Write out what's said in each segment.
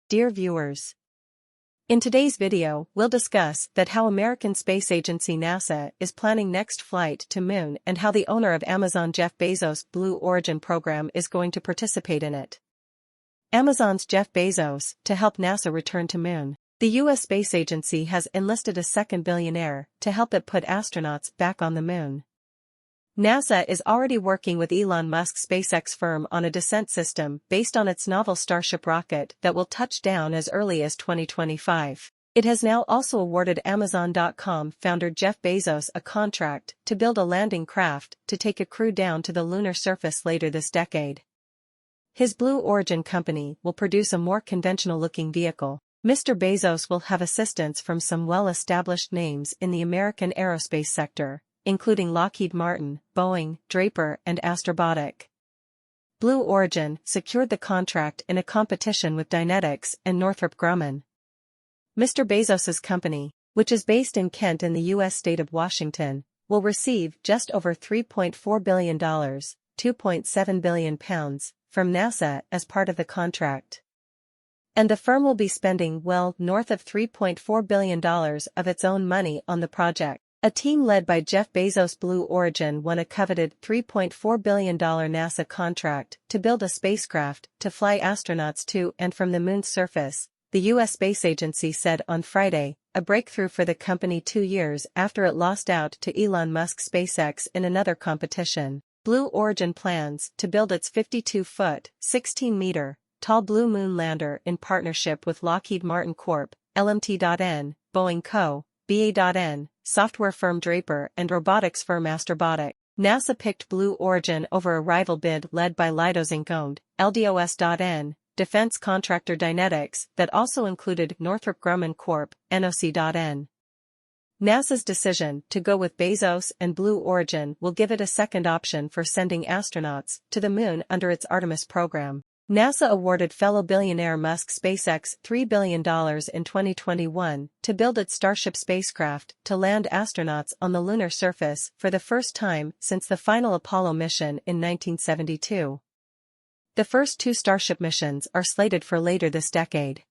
Dear viewers, in today's video, we'll discuss that how American space agency NASA is planning next flight to Moon and how the owner of Amazon Jeff Bezos' Blue Origin program is going to participate in it. Amazon's Jeff Bezos to help NASA return to Moon. The U.S. space agency has enlisted a second billionaire to help it put astronauts back on the Moon. NASA is already working with Elon Musk's SpaceX firm on a descent system based on its novel Starship rocket that will touch down as early as 2025. It has now also awarded Amazon.com founder Jeff Bezos a contract to build a landing craft to take a crew down to the lunar surface later this decade. His Blue Origin company will produce a more conventional-looking vehicle. Mr. Bezos will have assistance from some well-established names in the American aerospace sector, including Lockheed Martin, Boeing, Draper, and Astrobotic. Blue Origin secured the contract in a competition with Dynetics and Northrop Grumman. Mr. Bezos's company, which is based in Kent in the U.S. state of Washington, will receive just over $3.4 billion, £2.7 billion, from NASA as part of the contract. And the firm will be spending well north of $3.4 billion of its own money on the project. A team led by Jeff Bezos' Blue Origin won a coveted $3.4 billion NASA contract to build a spacecraft to fly astronauts to and from the Moon's surface, the U.S. Space Agency said on Friday, a breakthrough for the company 2 years after it lost out to Elon Musk's SpaceX in another competition. Blue Origin plans to build its 52-foot, 16-meter, tall Blue Moon lander in partnership with Lockheed Martin Corp., LMT.N., Boeing Co., BA.N., software firm Draper and robotics firm Astrobotic. NASA picked Blue Origin over a rival bid led by Leidos Inc.-owned, LDOS.N, defense contractor Dynetics that also included Northrop Grumman Corp., NOC.N. NASA's decision to go with Bezos and Blue Origin will give it a second option for sending astronauts to the Moon under its Artemis program. NASA awarded fellow billionaire Musk SpaceX $3 billion in 2021 to build its Starship spacecraft to land astronauts on the lunar surface for the first time since the final Apollo mission in 1972. The first 2 Starship missions are slated for later this decade.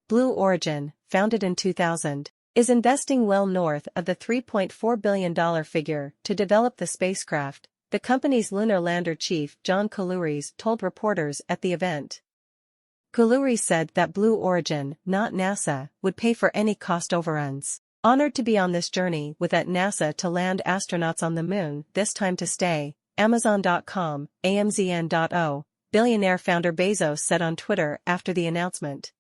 Blue Origin, founded in 2000, is investing well north of the $3.4 billion figure to develop the spacecraft, the company's lunar lander chief John Coulouris told reporters at the event. Coulouris said that Blue Origin, not NASA, would pay for any cost overruns. Honored to be on this journey with at NASA to land astronauts on the Moon, this time to stay, Amazon.com, AMZN.O, billionaire founder Bezos said on Twitter after the announcement.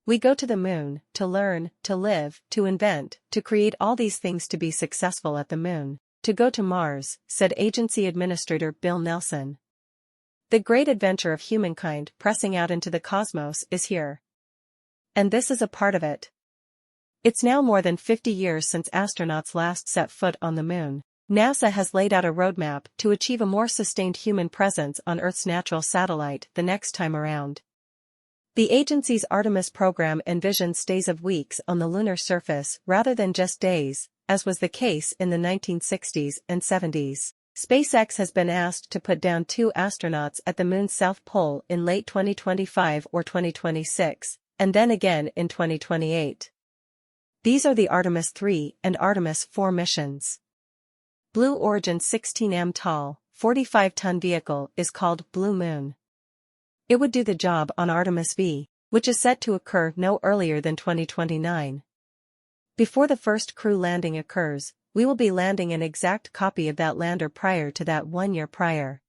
We go to the Moon, to learn, to live, to invent, to create all these things to be successful at the Moon. To go to Mars, said agency administrator Bill Nelson. The great adventure of humankind pressing out into the cosmos is here. And this is a part of it. It's now more than 50 years since astronauts last set foot on the Moon. NASA has laid out a roadmap to achieve a more sustained human presence on Earth's natural satellite the next time around. The agency's Artemis program envisions stays of weeks on the lunar surface rather than just days, as was the case in the 1960s and 70s. SpaceX has been asked to put down 2 astronauts at the Moon's south pole in late 2025 or 2026, and then again in 2028. These are the Artemis 3 and Artemis 4 missions. Blue Origin's 16m tall, 45-ton vehicle is called Blue Moon. It would do the job on Artemis V, which is set to occur no earlier than 2029. Before the first crew landing occurs, we will be landing an exact copy of that lander prior to that 1 year prior.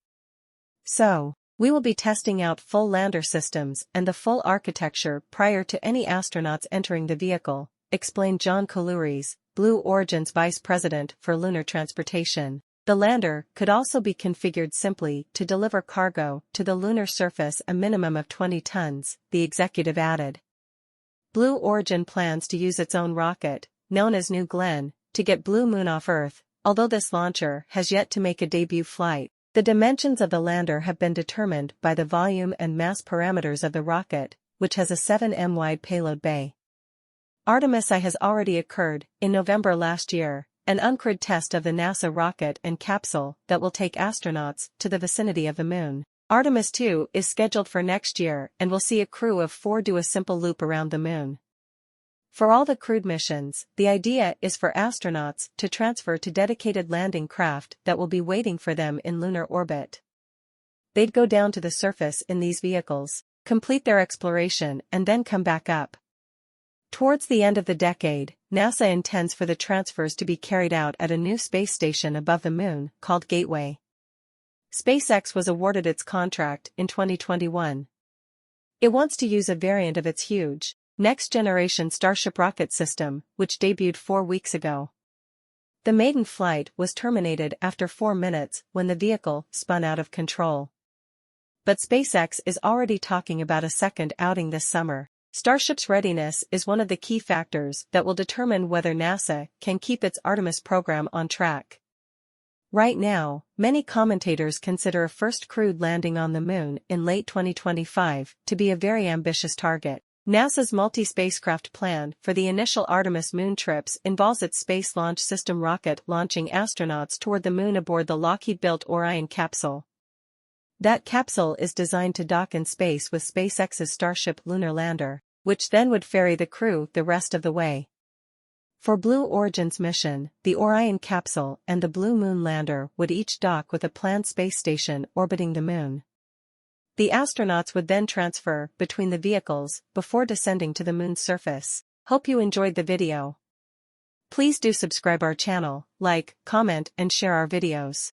So, we will be testing out full lander systems and the full architecture prior to any astronauts entering the vehicle, explained John Coulouris, Blue Origin's vice president for lunar transportation. The lander could also be configured simply to deliver cargo to the lunar surface, a minimum of 20 tons, the executive added. Blue Origin plans to use its own rocket, known as New Glenn, to get Blue Moon off Earth, although this launcher has yet to make a debut flight. The dimensions of the lander have been determined by the volume and mass parameters of the rocket, which has a 7m wide payload bay. Artemis I has already occurred, in November last year, an uncrewed test of the NASA rocket and capsule that will take astronauts to the vicinity of the Moon. Artemis 2 is scheduled for next year and will see a crew of 4 do a simple loop around the moon. For all the crewed missions, the idea is for astronauts to transfer to dedicated landing craft that will be waiting for them in lunar orbit. They'd go down to the surface in these vehicles, complete their exploration and then come back up. Towards the end of the decade, NASA intends for the transfers to be carried out at a new space station above the moon, called Gateway. SpaceX was awarded its contract in 2021. It wants to use a variant of its huge, next-generation Starship rocket system, which debuted 4 weeks ago. The maiden flight was terminated after 4 minutes when the vehicle spun out of control. But SpaceX is already talking about a second outing this summer. Starship's readiness is one of the key factors that will determine whether NASA can keep its Artemis program on track. Right now, many commentators consider a first crewed landing on the moon in late 2025 to be a very ambitious target. NASA's multi-spacecraft plan for the initial Artemis moon trips involves its Space Launch System rocket launching astronauts toward the moon aboard the Lockheed-built Orion capsule. That capsule is designed to dock in space with SpaceX's Starship lunar lander, which then would ferry the crew the rest of the way. For Blue Origin's mission, the Orion capsule and the Blue Moon lander would each dock with a planned space station orbiting the moon. The astronauts would then transfer between the vehicles before descending to the moon's surface. Hope you enjoyed the video. Please do subscribe our channel, like, comment and share our videos.